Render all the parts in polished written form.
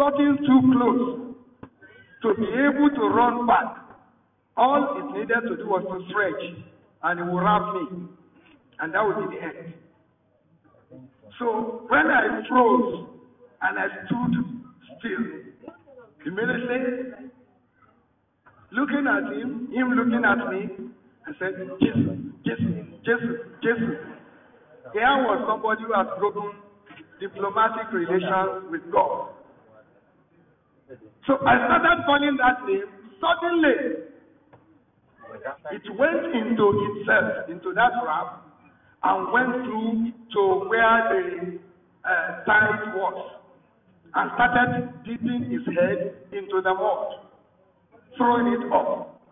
gotten too close to be able to run back. All it needed to do was to stretch, and it would wrap me, and that would be the end. So when I froze and I stood still, immediately looking at him looking at me, I said, Jesus, Jesus, Jesus, Jesus. Here was somebody who has broken diplomatic relations with God. So I started calling that name. Suddenly, it went into itself, into that trap, and went through to where the tide was, and started dipping his head into the mud, throwing it up.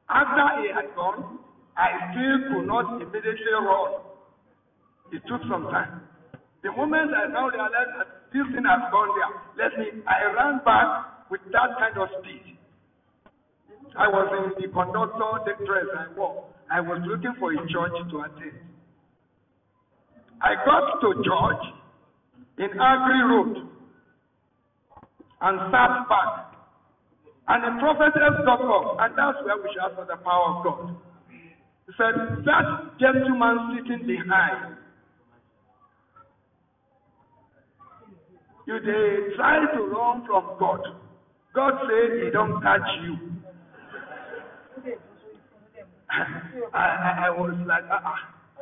After he had gone, I still could not immediately run. It took some time. The moment I now realized that this thing has gone there, I ran back with that kind of speed. I was in the conductor dress I wore. I was looking for a church to attend. I got to church in Agri Road and sat back. And the prophetess got up, and that's where we should ask for the power of God. He said, that gentleman sitting behind, you they try to run from God. God said he don't catch you. I was like,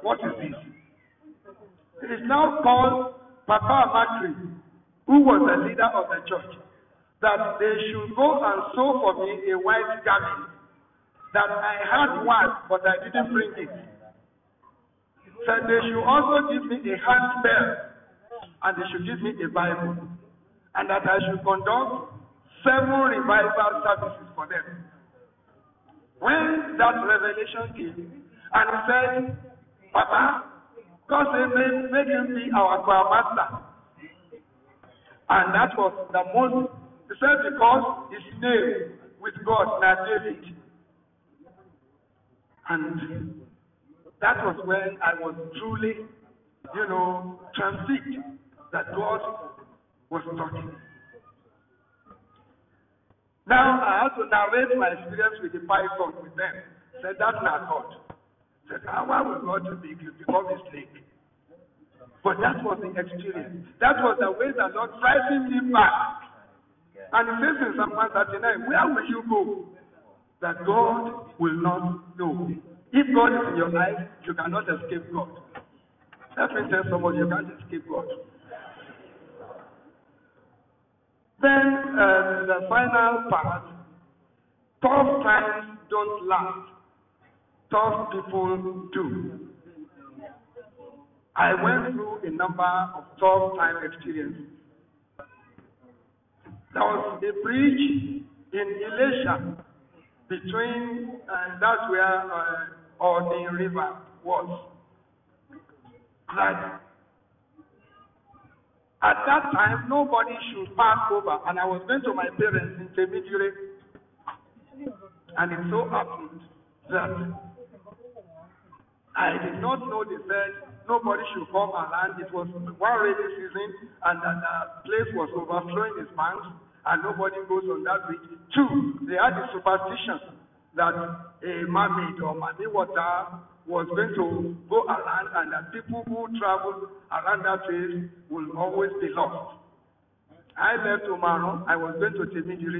what is this? It is now called Papa Makri, who was the leader of the church, that they should go and sew for me a white garment, that I had one, but I didn't bring it. Said they should also give me a hand bell, and they should give me a Bible, and that I should conduct 7 revival services for them. When that revelation came, and he said, Papa, God said, make him be our choir master. And that was the most, he said, because his name with God, now David. And that was when I was truly, transfixed that God was talking. Now I had to narrate my experience with the python with them. Said, that's not God. Said, why would God become a snake? But that was the experience. That was the way the Lord driving me back. And he says in Psalm 139, where will you go? That God will not know. If God is in your life, you cannot escape God. Let me tell somebody, you can't escape God. Then the final part, tough times don't last. Tough people do. I went through a number of tough time experiences. There was a bridge in Elisha between, that's where Korode River was. That at that time, nobody should pass over, and I was going to my parents in Temidire, and it so happened that I did not know they said nobody should come around. It was one rainy season, and the place was overflowing its banks, and nobody goes on that bridge. 2, they had the superstition that a mermaid or muddy water was going to go around, and that people who travel around that place will always be lost. I left Omaro. I was going to Temidire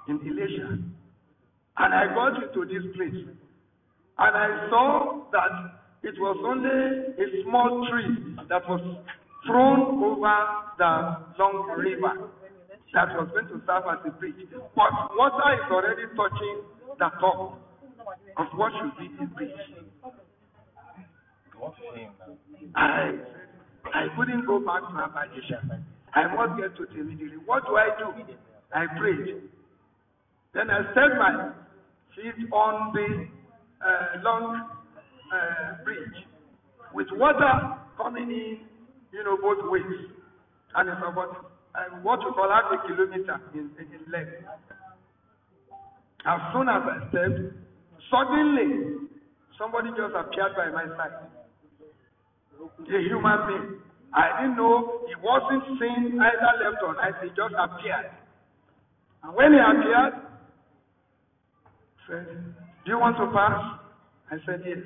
in Elisha, and I got into this place, and I saw that it was only a small tree that was thrown over the long river that was going to serve as a bridge. But water is already touching the top of what should be a bridge. I couldn't go back to Abadisha. I must get to Temidire. What do? I prayed. Then I set my feet on the long bridge with water coming in, both ways. And it's about what you call half a kilometer in length. As soon as I stepped, suddenly somebody just appeared by my side. A human being. I didn't know he wasn't seen either left or right. He just appeared. And when he appeared, he said, do you want to pass? I said, yes.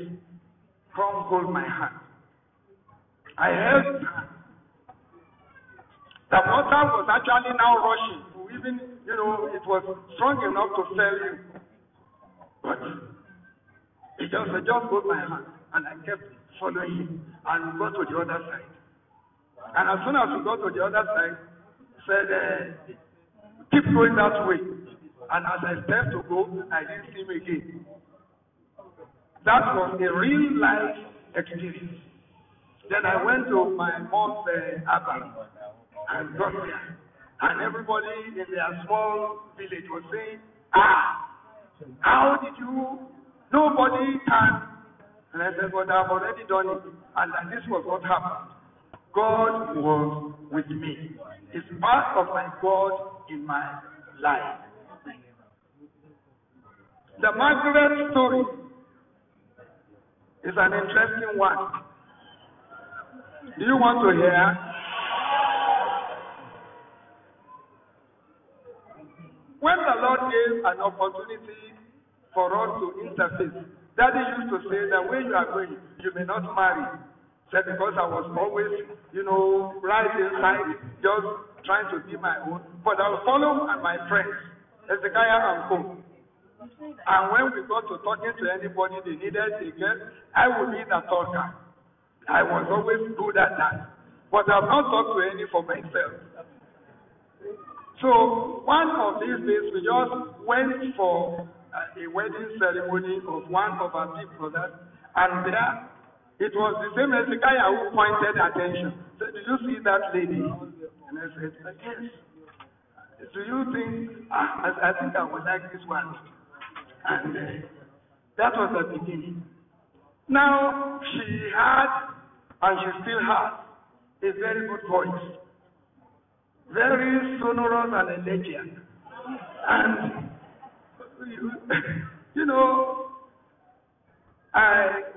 Come hold my hand. I held his hand. The water was actually now rushing. Even, it was strong enough to fail you. But he just hold my hand. And I kept following him. And we got to the other side. And as soon as we got to the other side, he said, keep going that way. And as I stepped to go, I didn't see him again. That was a real life experience. Then I went to my mom's Abba and got there. And everybody in their small village was saying, how did you? Nobody can. And I said, but I've already done it. And this was what happened. God was with me. It's part of my God in my life. The Margaret story is an interesting one. Do you want to hear? When the Lord gave an opportunity for us to interface, Daddy used to say that when you are going, you may not marry. Said because I was always, right inside, just trying to be my own. But I will follow my friends, Ezekiah and Co. And when we got to talking to anybody they needed a girl, I would be the talker. I was always good at that. But I've not talked to any for myself. So one of these days we just went for a wedding ceremony of one of our big brothers, and there it was the same Ezekiah who pointed attention. Said, "Do you see that lady?" And I said, "Yes." "Do you think? I think I would like this one." And that was the beginning. Now she had, and she still has, a very good voice, very sonorous and elegiac, and we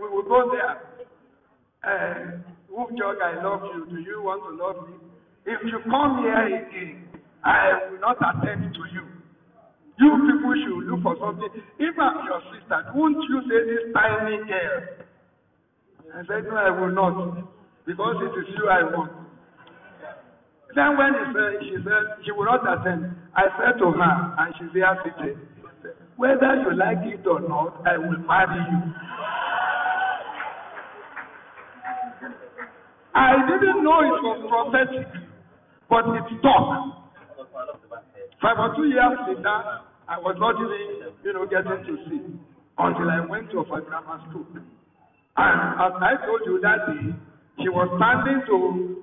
would go there. Wolf Jog, I love you. Do you want to love me? If you come here again, I will not attend to you. You people should look for something. If I'm your sister, won't you say this tiny girl? I said, no, I will not. Because it is you I want. Then when she said she will not attend, I said to her, and she's there seated, whether you like it or not, I will marry you. I didn't know it was prophetic, but it stuck. 5 or 2 years later, I was not even, getting to see until I went to a grammar school. And as I told you that day, she was standing to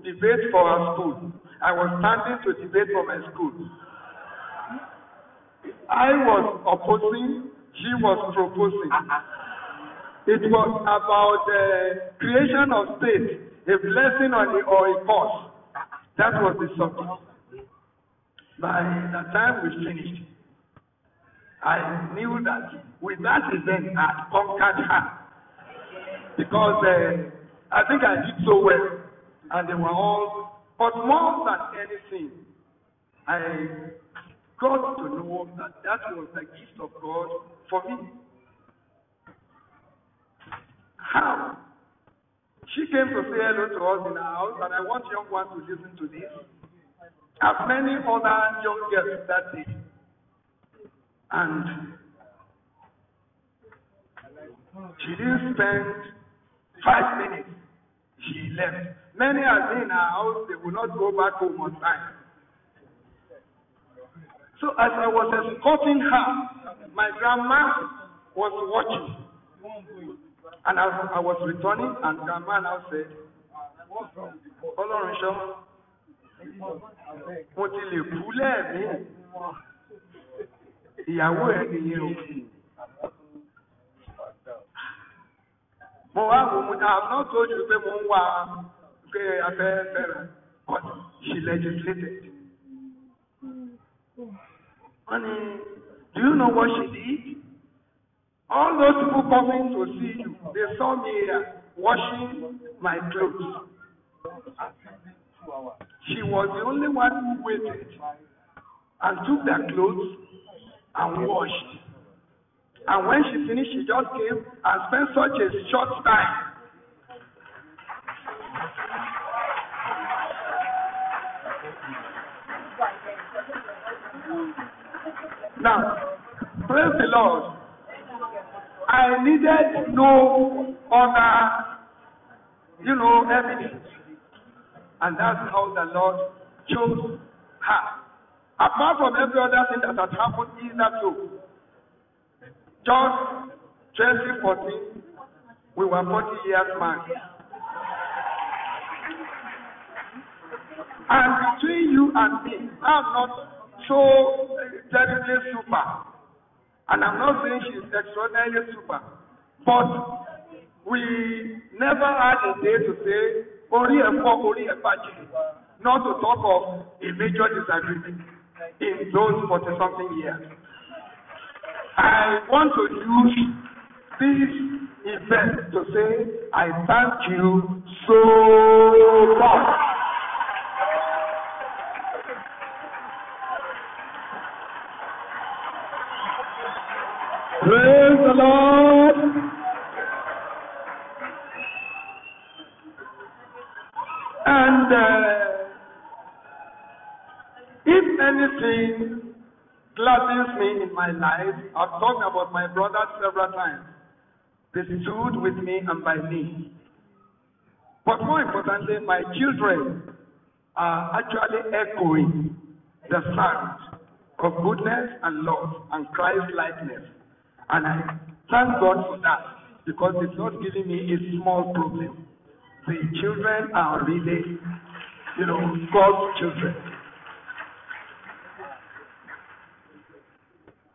debate for her school. I was standing to debate for my school. I was opposing, she was proposing. It was about the creation of state, a blessing or a curse. That was the subject. By the time we finished, I knew that with that event I had conquered her. Because I think I did so well. And they were all, but more than anything, I got to know that was the gift of God for me. How? She came to say hello to us in our house, and I want young ones to listen to this. As many other young girls that day. And she didn't spend 5 minutes. She left. Many are in our house, they will not go back home on time. So as I was escorting her, my grandma was watching. And as I was returning, and grandma now said, Olorunsho, mo ti lè kú lẹ́ẹ̀mí. Ìyàwó ẹ̀ nìyẹn o. Mo wá wò mo I have not told you pé mo ń wá pé afẹ́ fẹ́ràn, but she legislated. Honey, do you know what she did? All those people coming to see you, they saw me here washing my clothes. She was the only one who waited and took their clothes and washed. And when she finished, she just came and spent such a short time. Now, praise the Lord. I needed no other, evidence. And that's how the Lord chose her. Apart from every other thing that had happened hitherto. John 2014, we were 40 years married. And between you and me, I'm not so terribly super. And I'm not saying she's extraordinarily super. But we never had a day to say, not to talk of a major disagreement in those 40-something years. I want to use this event to say, I thank you so much. Praise the Lord. And if anything gladdens me in my life, I've talked about my brothers several times. They stood with me and by me. But more importantly, my children are actually echoing the sound of goodness and love and Christ-likeness. And I thank God for that, because it's not giving me a small problem. The children are really, God's children.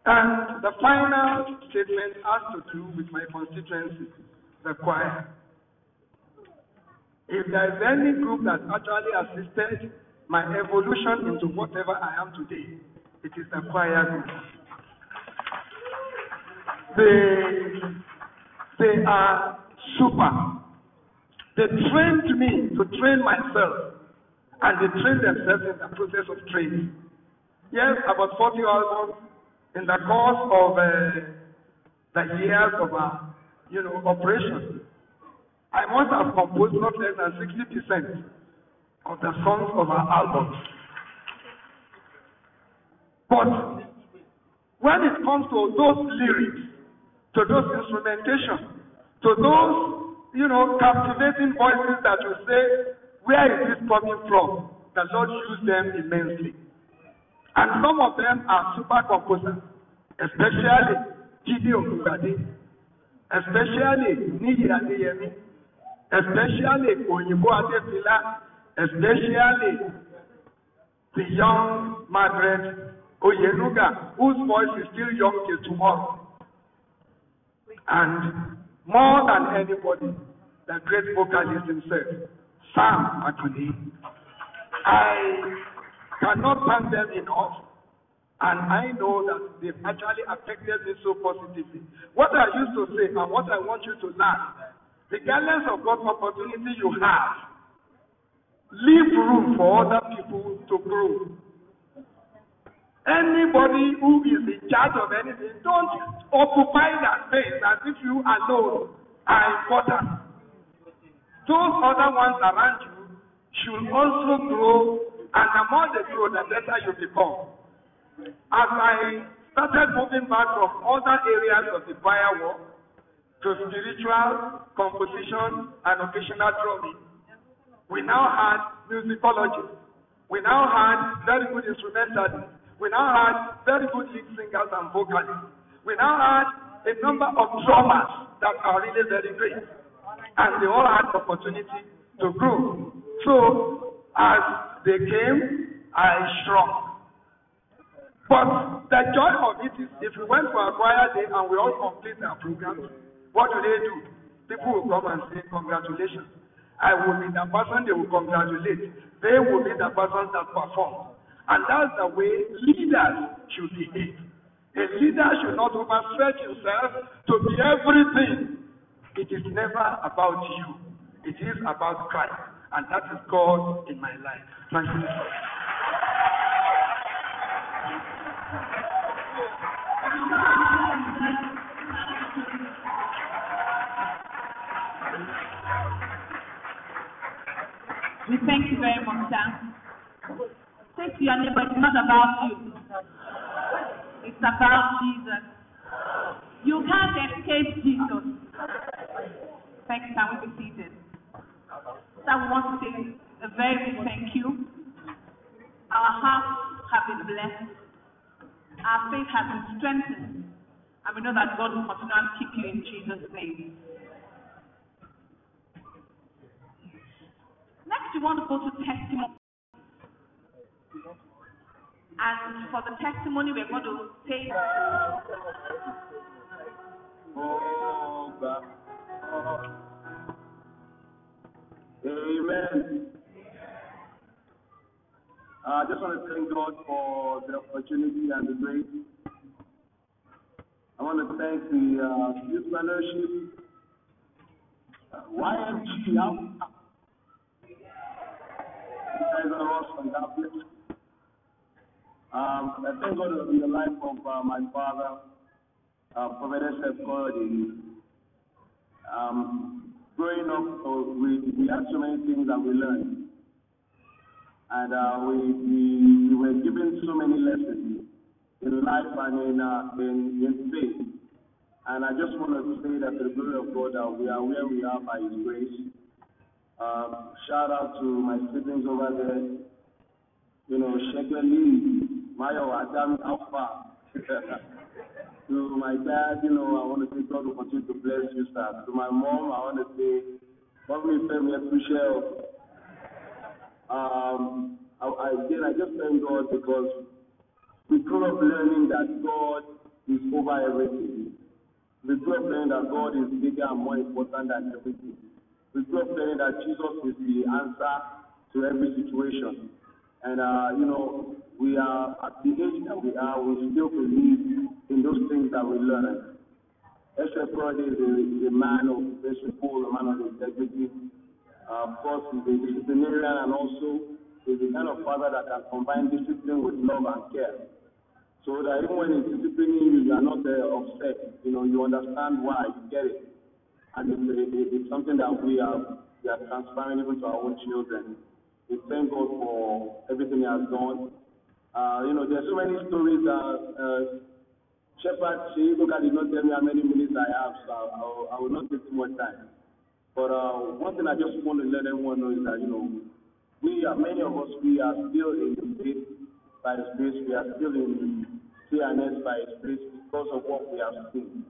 And the final statement has to do with my constituency, the choir. If there is any group that actually assisted my evolution into whatever I am today, it is the choir group. They are super. They trained me to train myself, and they trained themselves in the process of training. Yes, about 40 albums in the course of the years of our, operation. I must have composed not less than 60% of the songs of our albums. But when it comes to those lyrics, to those instrumentation, to those, captivating voices that you say, where is this coming from? The Lord used them immensely. And some of them are super composers, especially Gideon Korode, especially Niyi Adeyemi, especially Oyinbo Adefila, especially the young Margaret Oyenuga, whose voice is still young till tomorrow. And more than anybody, the great vocalist himself, Sam Akuni. I cannot thank them enough. And I know that they've actually affected me so positively. What I used to say and what I want you to learn, regardless of what opportunity you have, leave room for other people to grow. Anybody who is in charge of anything, don't occupy that space as if you alone are important. Those other ones around you should also grow, and the more they grow, the better you become. As I started moving back from other areas of the choir work to spiritual, composition, and occasional drumming, we now had musicology. We now had very good instrumentalists. We now had very good lead singers and vocalists. We now had a number of drummers that are really very great. And they all had the opportunity to grow. So, as they came, I shrunk. But the joy of it is, if we went for a choir day and we all complete our programs, what do? People will come and say, congratulations. I will be the person they will congratulate. They will be the person that performs. And that's the way leaders should behave. A leader should not overstretch himself to be everything. It is never about you. It is about Christ. And that is God in my life. Thank you. We thank you very much, Sam. Say to your neighbor, it's not about you. It's about Jesus. You can't escape Jesus. Thank you. Can we be seated? So we want to say a very big thank you. Our hearts have been blessed. Our faith has been strengthened. And we know that God will continue to keep you in Jesus' name. Next, we want to go to testimony. And for the testimony, we're going to say, Oh, God. Amen. I just want to thank God for the opportunity and the grace. I want to thank the youth fellowship, YMG. You guys are awesome. God bless you. I thank God in the life of my father, Prophet Korode. Growing up, we had so many things that we learned. And we were given so many lessons in life and in faith. And I just want to say that to the glory of God, we are where we are by His grace. Shout out to my siblings over there. You know, Shekeli, Mayo, Adam, Alpha. To my dad, you know, I want to say God will continue to bless you, sir. To my mom, I want to say, Mommy, Femi, appreciate. I just thank God because we grew up learning that God is over everything. We grew up learning that God is bigger and more important than everything. We grew up learning that Jesus is the answer to every situation. And, you know, we are at the age that we are, we still believe in those things that we learn. Except God is a man of principle, a man of integrity. Of course, he's a disciplinarian and also is the kind of father that can combine discipline with love and care. So that even when he's disciplining you, you are not upset. You know, you understand why, you get it. And it's something that we are transferring even to our own children. We thank God for everything he has done. You know, there's so many stories. Shepherd, she did not tell me how many minutes I have, so I will not take too much time. But one thing I just want to let everyone know is that, you know, many of us, we are still in faith by His grace. We are still in CNS by His grace because of what we have seen.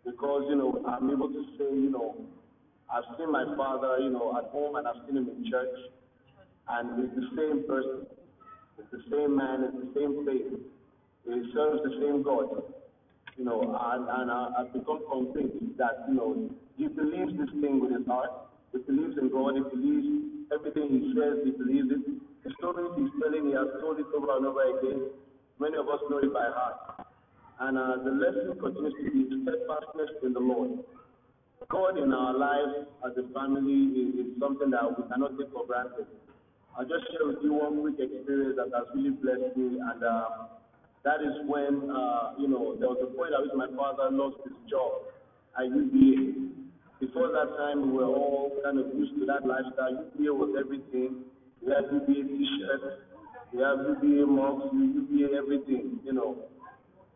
Because, you know, I'm able to say, you know, I've seen my father, you know, at home and I've seen him in church. And it's the same person. It's the same man. It's the same faith. He serves the same God. You know, and I've become convinced that, you know, he believes this thing with his heart. He believes in God. He believes everything he says. He believes it. The stories he's telling, he has told it over and over again. Many of us know it by heart. And the lesson continues to be steadfastness in the Lord. God in our lives as a family is something that we cannot take for granted. I'll just share with you one quick experience that has really blessed me, and that is when, you know, there was a point at which my father lost his job at UBA. Before that time, we were all kind of used to that lifestyle. UBA was everything. We had UBA t-shirts, we have UBA mugs, UBA everything, you know.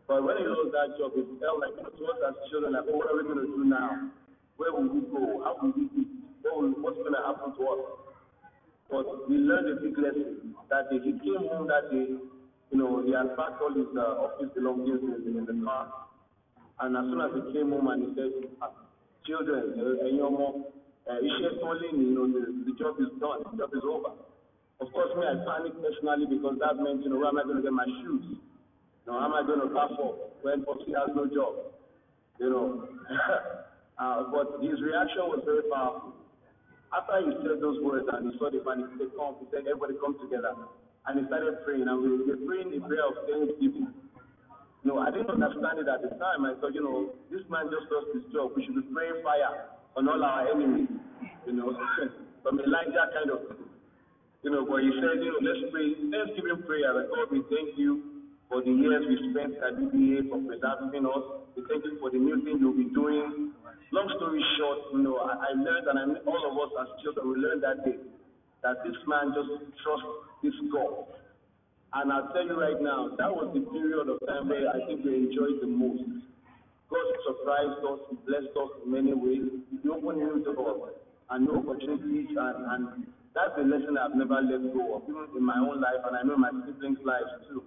But when he lost that job, it felt like, you know, to us as children, like, oh, what are we going to do now? Where will we go? How will we eat? What's going to happen to us? But we learned a big lesson that day. He came home that day, you know, he had packed all his office belongings in the car. And as soon as he came home and he said, children, you know, the job is done, the job is over. Of course, me, I panicked personally because that meant, you know, where am I going to get my shoes? You know, how am I going to perform when Popsy has no job? You know. But his reaction was very powerful. After he said those words and he saw the panic, he said, come, he said, everybody come together. And he started praying, and we were praying the prayer of thanksgiving. You know, I didn't understand it at the time. I thought, you know, this man just lost his job. We should be praying fire on all our enemies, you know. from Elijah kind of thing. But he said, let's pray, let's give him prayer. Like, God, we thank you for the years we spent at DBA, for preserving us. We thank you for the new thing you'll be doing. Long story short, I learned, and I mean all of us as children, we learned that day that this man just trusts this God. And I'll tell you right now, that was the period of time where I think we enjoyed the most. God surprised us, He blessed us in many ways. He opened new doors and new opportunities, and that's a lesson I've never let go of, even in my own life, and I know my siblings' lives too.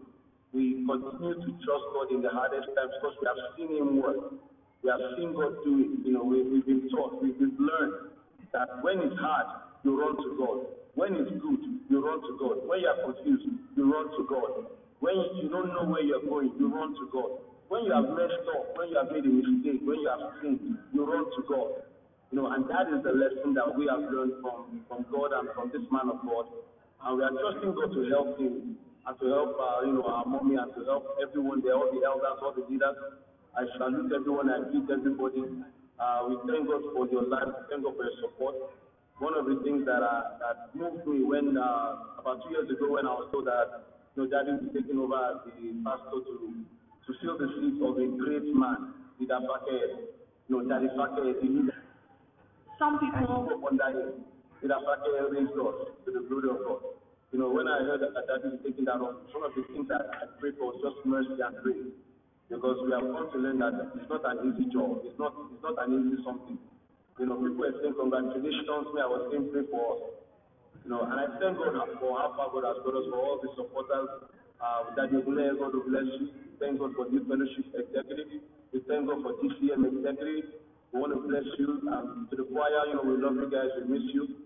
We continue to trust God in the hardest times because we have seen Him work. We have seen God do it. We've been taught, we've learned that when it's hard, you run to God. When it's good, you run to God. When you are confused, you run to God. When you don't know where you're going, you run to God. When you have messed up, when you have made a mistake, when you have sinned, you run to God. And that is the lesson that we have learned from God and from this man of God. And we are trusting God to help him and to help our mommy and to help everyone there, all the elders, all the leaders. I salute everyone, I greet everybody. We thank God for your life, we thank God for your support. One of the things that moved me when about 2 years ago when I was told that Daddy was taking over as the pastor to fill the seat of a great man, Leader Fake, Daddy Fake, the leader. Some people under him, Leader Fake raised us to the glory of God. When I heard that Daddy was taking that on, one of the things that I prayed for was just mercy and grace, because we have come to learn that it's not an easy job, it's not an easy something. People were saying congratulations, me I was saying pray for us. And I thank God for how far God has got us, for all the supporters. That you God will bless you. Thank God for Youth Fellowship Executive. We thank God for TCM Executive. We want to bless you. To the choir, we love you guys. We miss you.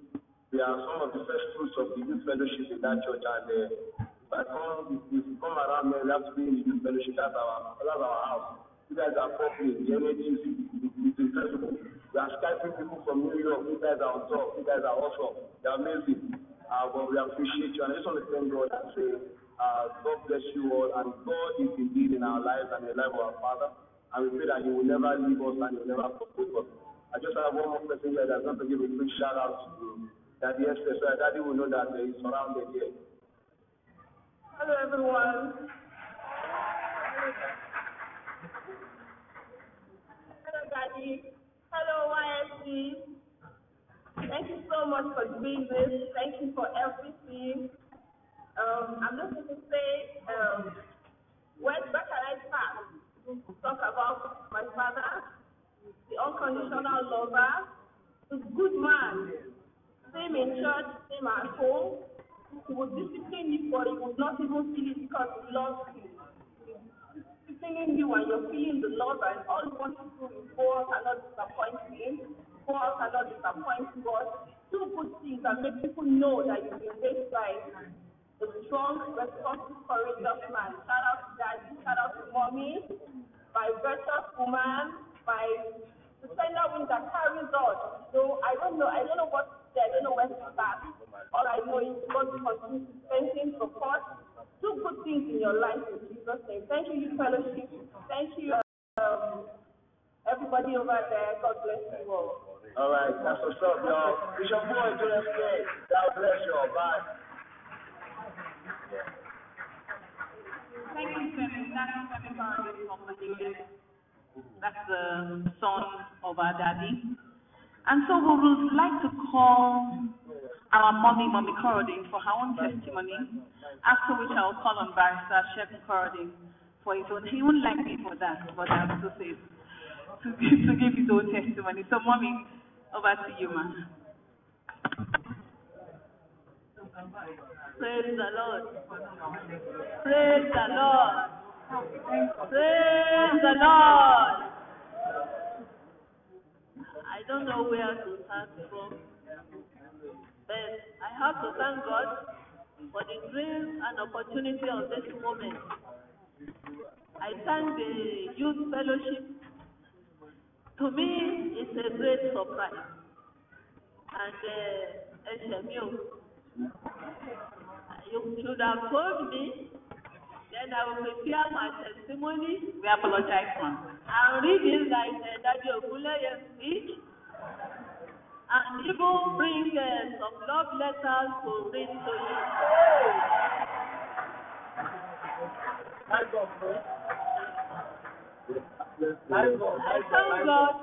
We are some of the first fruits of the Youth Fellowship in that church. And if you come around here, we have to be in the Youth Fellowship. That's our house. You guys are popular. The energy is incredible. We are Skyping people from New York. You guys are on top. You guys are awesome. They're amazing. But we appreciate you. And I just want to thank God and say, God bless you all. And God is indeed in our lives and in the life of our Father. And we pray that He will never leave us and He will never forsake us. I just have one more person here that's going to give a quick shout out to Daddy Esther, so Daddy will know that He is surrounded here. Hello, everyone. Hello, Daddy. Hello, YSC. Thank you so much for doing this. Thank you for everything. I'm just going to say, where can I start to talk about my father, the unconditional lover, the good man, same in church, same at home. He would discipline you, but he would not even feel it because he loves you. Disciplining you and you're feeling the love, and all you want to do is go out and not disappoint him, go out and not disappoint God. Do good things and make people know that you've been raised by a strong, responsible, courageous man. Shout out to Daddy, shout out to Mommy, my virtuous woman, my defender wing that carries on. So I don't know what to say, I don't know where to start. All I know is God will continue to strengthen, support, do good things in your life in Jesus' name. Thank you, Youth Fellowship. Thank you, everybody over there. God bless you all. All right, that's what's up, y'all. It's your boy, JFK. God bless y'all. Bye. Thank you, Femi. That's Femi Korode from the US. That's the son of our daddy. And so we would like to call our mommy Korode, for her own testimony, after which I will call on Barrister Sheikh Korode for his own. He won't like me for that, but I'm so safe to give his own testimony. So, mommy, over to you, ma. Praise the Lord. Praise the Lord. Praise the Lord. I don't know where to start from, but I have to thank God for the grace and opportunity of this moment. I thank the Youth Fellowship. To me, it's a great surprise. And SMU, you should have told me, then I will prepare my testimony. We apologize, ma. I'll read it like Daddy Ogunleye speech. and even bring some love letters to read to you. Nice one, bro. I thank God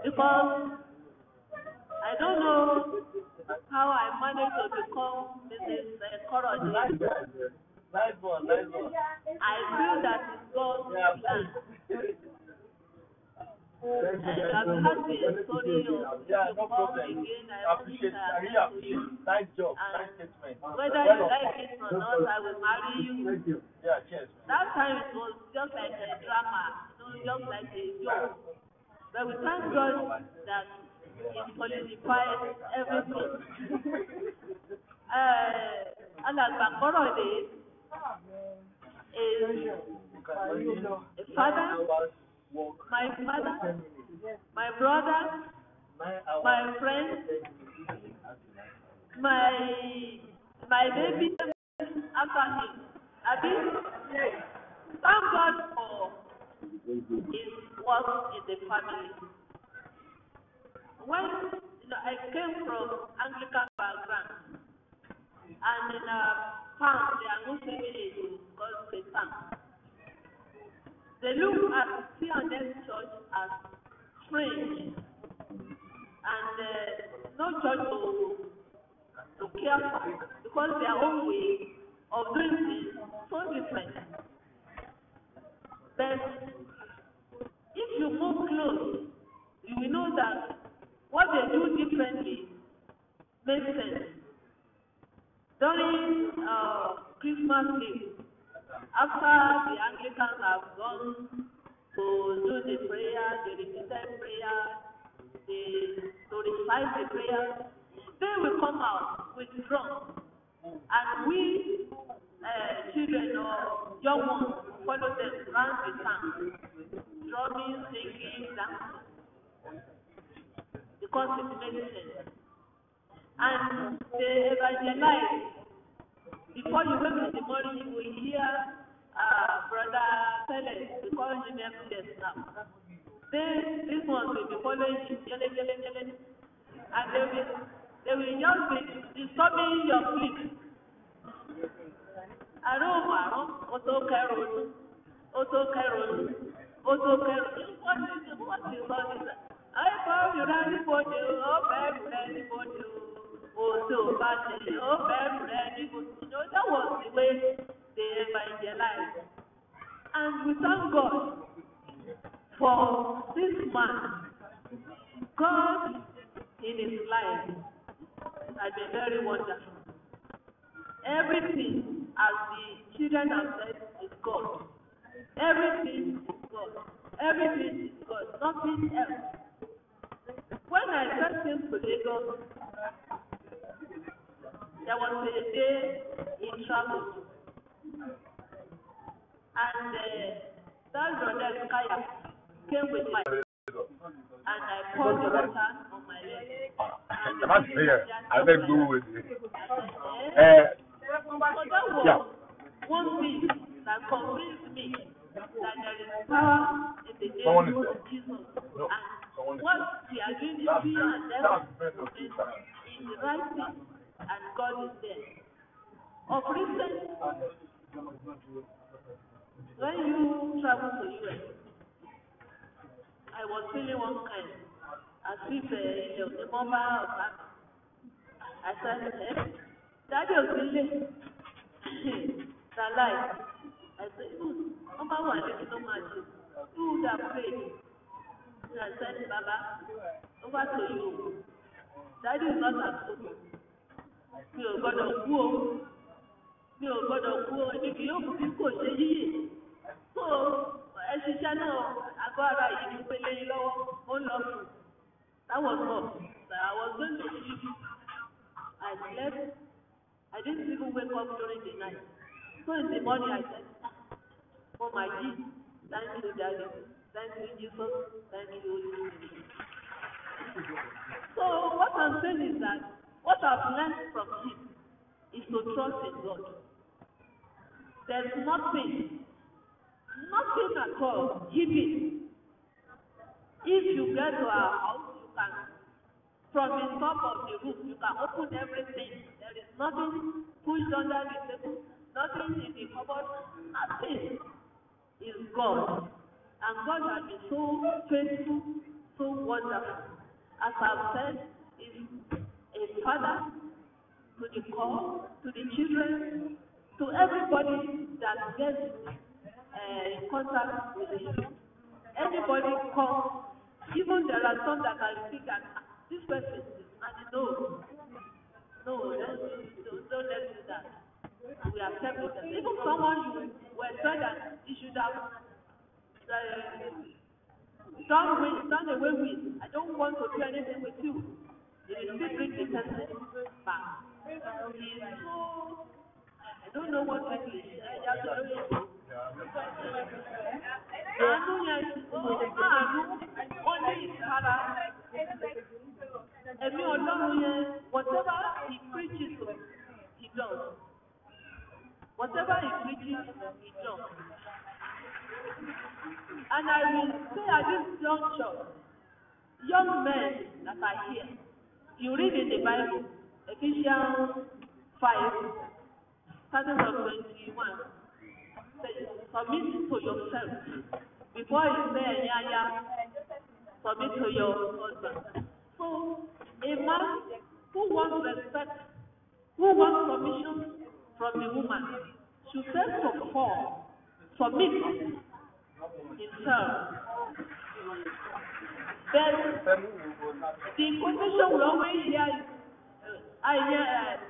because I don't know how I managed to become Mrs. Korode. Nice one. I feel that it's God's plan. And I've had the story of if you come again, I appreciate it. Nice job. And Nice statement. whether you like it or not, I will marry you. Yeah, cheers. That time it was just like a drama, just like a joke. But we thank God that it solidified everything. And as Korode is a father, my father, my brother, my friend, my baby after him. Thank God for his work in the family. When I came from Anglican background, and in a farm, they are not saying because they farm. They look at C&S church as strange and no church to care for because their own way of doing things so different. But if you move close, you will know that what they do differently makes sense. During Christmas Eve, after the Anglicans have gone to do the prayer, the repeated prayer, to recite the prayer, they will come out with drum. And we children or young ones follow them around the town, drumming, singing, dancing, because it makes sense. And they evangelize. Before you wake in the morning, you will hear Brother Felix, because him FDS now. This one will be following him, and they will just be disturbing your sleep. Auto carol. What is all this? I found you ready for you, ready for you. Also, ready for you. That was the way they evangelized. And we thank God for this man. God in his life has been very wonderful. Everything, as the children have said, is God. Everything is God. Everything is God. Nothing else. When I first came to Lagos, there was a day in travel. And that brother Kaya came with my and I poured the water on my leg. That's fair. I think go with it. So that was one thing that convinced me that there is power in the name of Jesus. And what we are doing is being and them is the right thing, and God is there. Of recent, when you travel to US, I was feeling one kind, as if the member of that. I said, Daddy was feeling the life. I said, Mama was living so much. Who would have prayed? And I said, Baba, over to you. Daddy is not at home. Mi ò gbọ́dọ̀ kú o. Mi ò gbọ́dọ̀ kú o. Èmi kì yóò kú kò ṣe yíyè. So, ẹ ṣiṣẹ́ náà, àgọ́ ara yìí ní pélé yín lọ́wọ́, ó ń lọ sùn. That was all. I was going to sleep. I slept. I didn't even wake up during the night. So in the morning I said, oh my Jesus, thank you, Daddy. Thank you, Jesus. Thank you, Holy Spirit. So what I'm saying is that what I've learned from him is to trust in God. There's nothing at all hidden If you get to our house, you can, from the top of the roof, you can open everything. There is nothing pushed under the table, nothing in the cupboard, nothing is God. And God has been so faithful, so wonderful. As I've said, is a father to the core, to the children, to everybody that gets in contact with him. Anybody comes, even there are some that I think that this person is, and no, don't let do that. We accept it. Even someone you were said that you should have done away with. I don't want to do anything with you. It will still bring the person back. He's so, I don't know what English. Whatever he preaches, he does. Whatever he preaches, he does. And I will say at this juncture, young men that are here, you read in the Bible, Ephesians 5, starting from 21, says, submit to yourself. Before you say, submit to your husband. So, a man who wants respect, who wants submission from the woman, should first of all submit himself. Then, the position we always hear is,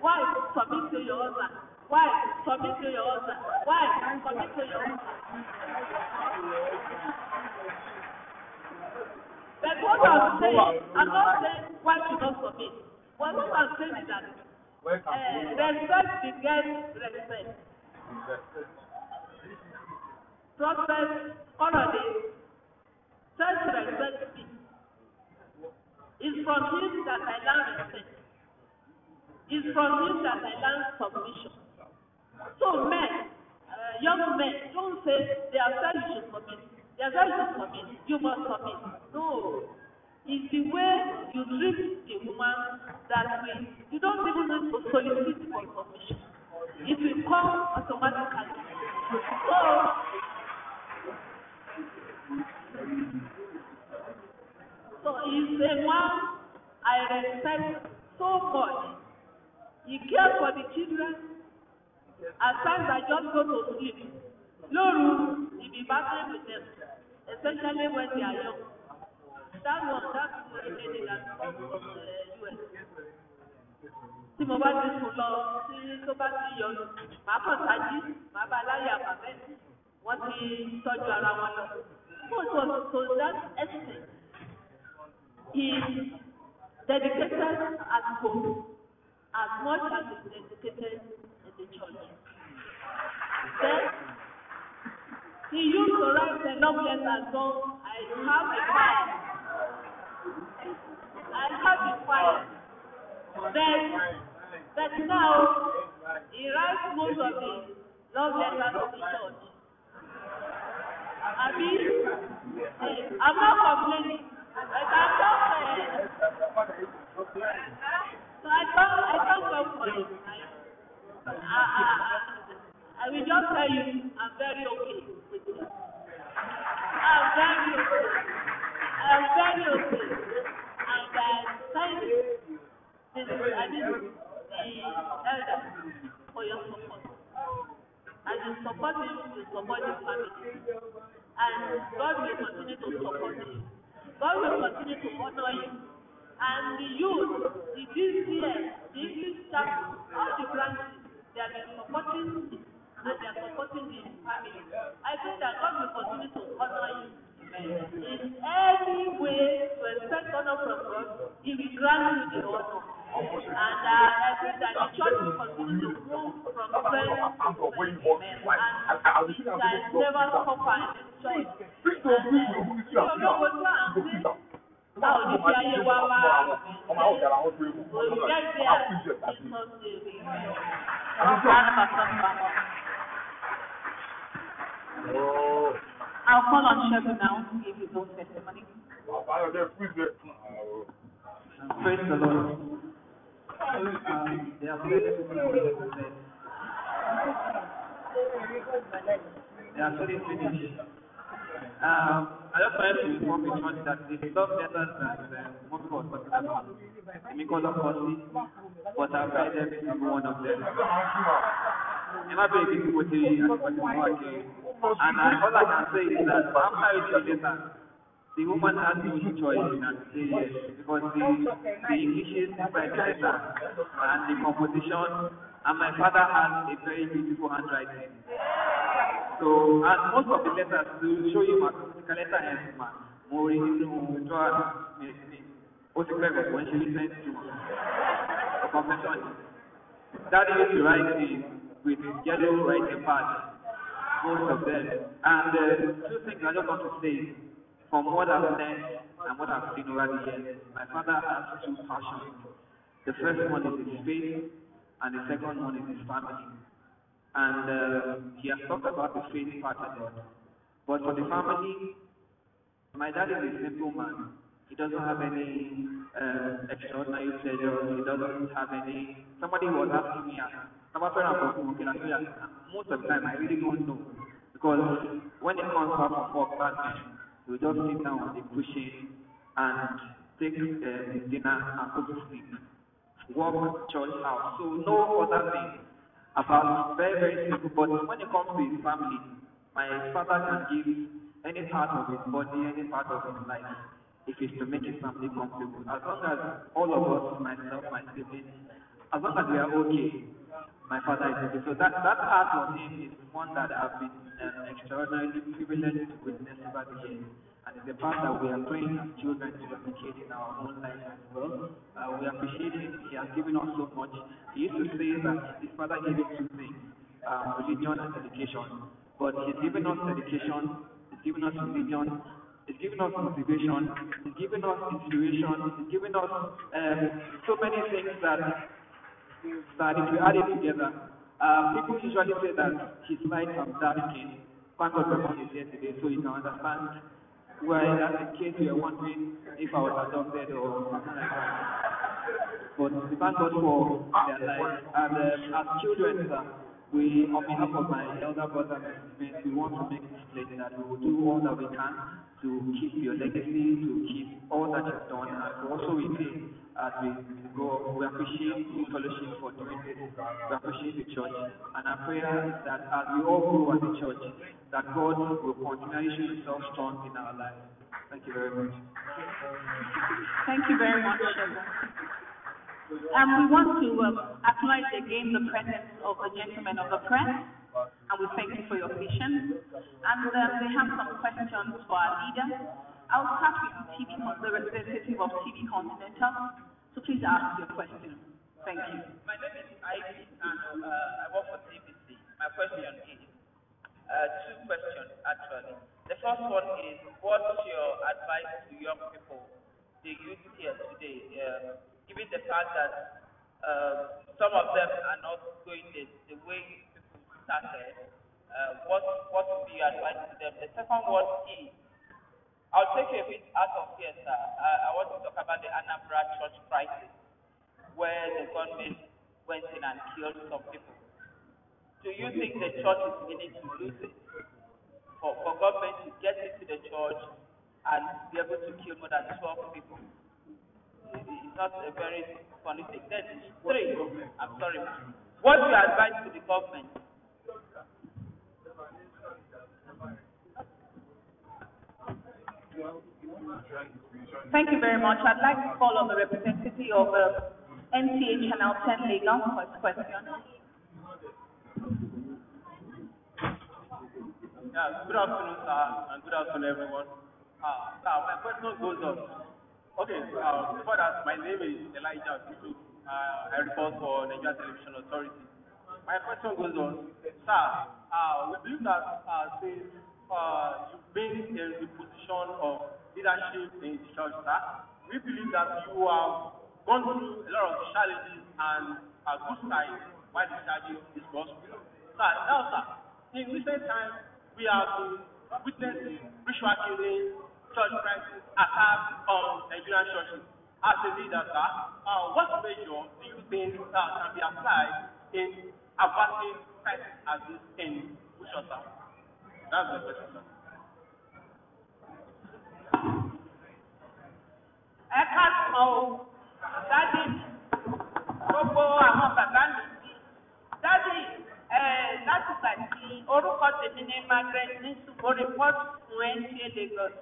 wife, submit to your husband. Wife, submit to your husband. Wife, submit to your husband. But what I'm saying, I'm not saying wife should not submit. But what I'm saying is that respect begets respect. Prophet Korode says respect me. It's from him that I learn respect. It's from him that I learn submission. So men, young men, don't say they are said you should submit. They are said you should submit. You must submit. No. It's the way you treat the woman that way. You don't even need to solicit for submission. It will come automatically. So he's a man I respect so much. He cares for the children. At times I just go to sleep. Loru, he be battling with them, especially when they are young. That lady that comes from the US. Tí mo bá ti sùn lọ, tí tó bá ti yọ, màá kàn tají, màá bá láyà bàbẹ́, wọ́n ti tọ́jú ara wọn lọ. So that extent, he dedicated at home as much as he dedicated in the church. Then, he used to write a love letter song, I have a fire. I have a fire. Then, but now, he writes most of the love letters to the church. I'm not complaining, but I'm just saying. So I can't go for it. I will just tell you, I'm very okay with it. I'm very okay. And thank the elder for your support. As you support him, you support his family. And God will continue to support you. God will continue to honor you. And the youth, the DCS, the English chapel, all the branches, they are supporting him and they are supporting his family. I think that God will continue to honor you. In any way to expect honor from God, He will grant you the honor. And I think that the church will continue to grow from strength to strength. And it has never suffered in the church. Now, if you are here, I I'll call on Shebu now to give his own testimony. Praise the Lord. There are so many things they are very finished. I just wanted to inform the church that the love letters that most of us talking about, because of mercy, but I've read every single one of them. And all I can say is that after reading the letter, the woman has no choice than to say yes, because the English is quite letter and the composition, and my father has a very beautiful handwriting. So, and most of the letters to show you my letter and my more into draw what when she listens to a confession. That used to write with yellow writing pad, most of them. And two things I just want to say from what I've learned and what I've seen over the years. My father has two passions. The first one is his faith, and the second one is his family. And he has talked about the faith part a lot. But for the family, my dad is a simple man. He doesn't have any extraordinary pleasure. He doesn't have any. Somebody was asking me, most of the time I really don't know. Because when it comes back from work, he will just sit down on the cushion and take his dinner and go to sleep. Work, church, house. So no other thing. About very, very simple, but when it comes to his family, my father can give any part of his body, any part of his life, if it's to make his family comfortable. As long as all of us, myself, my siblings, as long as we are okay, my father is okay. So that part of him is one that I've been extraordinarily privileged to witness over the years. And it's a part that we are praying as children to replicate in our own lives as well. We appreciate him. He has given us so much. He used to say that his father gave him two things, religion and education. But he's given us education, he's given us religion, he's given us motivation, he's given us inspiration, he's given us so many things that if we add it together, people usually say that his light has dark skin. Thank God my mom is here today so you can understand why, that's in case you are wondering if I was adopted or something like that. But we thank God for their life. And as children, we, on behalf of my elder brothers and sisters, we want to make this place that we will do all that we can to keep your legacy, to keep all that you've done, and to also repay as we go. We appreciate the fellowship for doing this. We appreciate the church. And our prayer is that as we all grow as a church, that God will continually show himself strong in our lives. Thank you very much. Thank you very much, Shebu. We want to acknowledge again the presence of the gentlemen of the press, and we thank you for your patience. And they have some questions for our leader. I'll start with the representative of TV Continental. So please ask your question. Thank you. My name is Ivy, and I work for TVC. My question is two questions actually. The first one is, what's your advice to young people, the youth here today? Given the fact that some of them are not going the way people started, what would be your advice to them? The second one is, I'll take you a bit out of here, sir. I want to talk about the Anambra church crisis, where the government went in and killed some people. Do you think the church is willing to lose it for government to get into the church and be able to kill more than 12 people? It's not a very funny thing. Then three, I'm sorry. What's your advice to the government? Thank you very much. I'd like to call on the representative of NTA Channel 10 Lagos for his question. Yeah, good afternoon, sir, and good afternoon, everyone. Sir, my question goes on. Okay, before that, my name is Elijah Kutu. I report for Nigeria Television Authority. My question goes on. Sir, we believe that since you've been in the position of leadership in the church, sir, we believe that you have gone through a lot of challenges and a good side while discharging this gospel. Sir, now, sir, in recent times, we have been witnessing ritual killing, church crisis, attacks on Nigerian churches. As a leader, sir, what measure do you think can be applied in averting crisis as this in Bushota? That's the question, sir. Ẹ káàsán o, dádì gbogbo àwọn bàbá mi bí. Dádì láti gbà tí orúkọ tèmi ní Margaret Nisu, mo report fún NTA Lagos.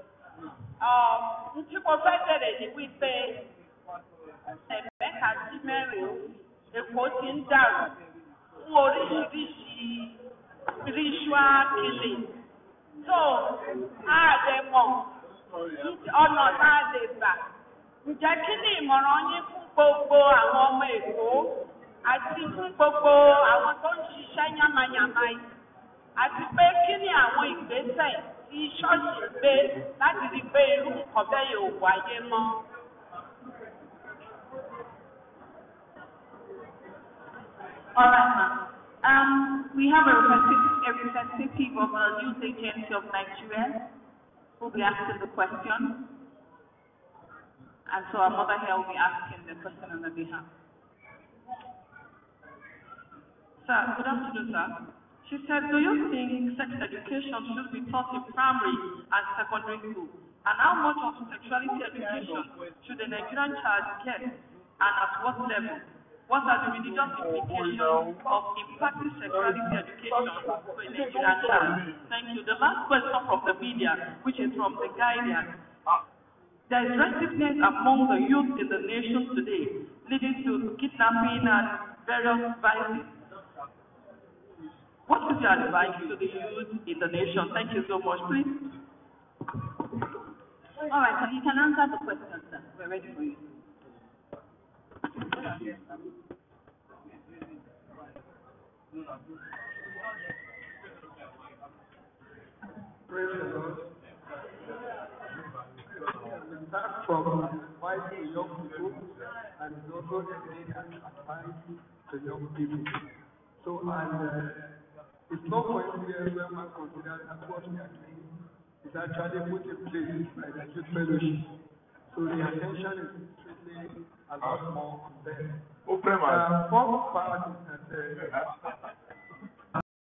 Tí mo fẹ́ bẹ̀rẹ̀ ní wípé ẹ̀mẹ́ta sí mẹ́rin Èkó ti ń dàrú fún oríṣiríṣi spiritual killing. So, àdẹ̀mọ̀ ọ̀nà tá a lè gbà. Ǹjẹ́ kí ni ìmọ̀ràn yín fún gbogbo àwọn ọmọ Èkó àti fún gbogbo àwọn tó ń ṣiṣẹ́ yánmayànmá yìí? Àti pé kí ni àwọn ìgbésẹ̀ tí ṣọ́ọ̀ṣì gbé láti rí pé irú nǹkan bẹ́ẹ̀ yóò wáyé mọ́? All right, ma'am. We have a representative of the News Agency of Nigeria who will be asking the question. And so our mother here will be asking the question on her behalf. Sir, good afternoon, sir. She said, do you think sex education should be taught in primary and secondary school? And how much of sexuality education should a Nigerian child get? And at what level? What are the religious implications of imparting sexuality education to a Nigerian child? Thank you. The last question from the media, which is from The Guardian. There is restlessness among the youth in the nation today, leading to kidnapping and various vices. What is your advice to the youth in the nation? Thank you so much, please. All right, so you can answer the question, sir. We're ready for you. Praise the Lord. We start from advice to young people and also education advice to young people. So, it's no coincidence when one considers that what we are doing is actually put in place by the youth fellowship. So the attention is strictly a lot more on them. First part is that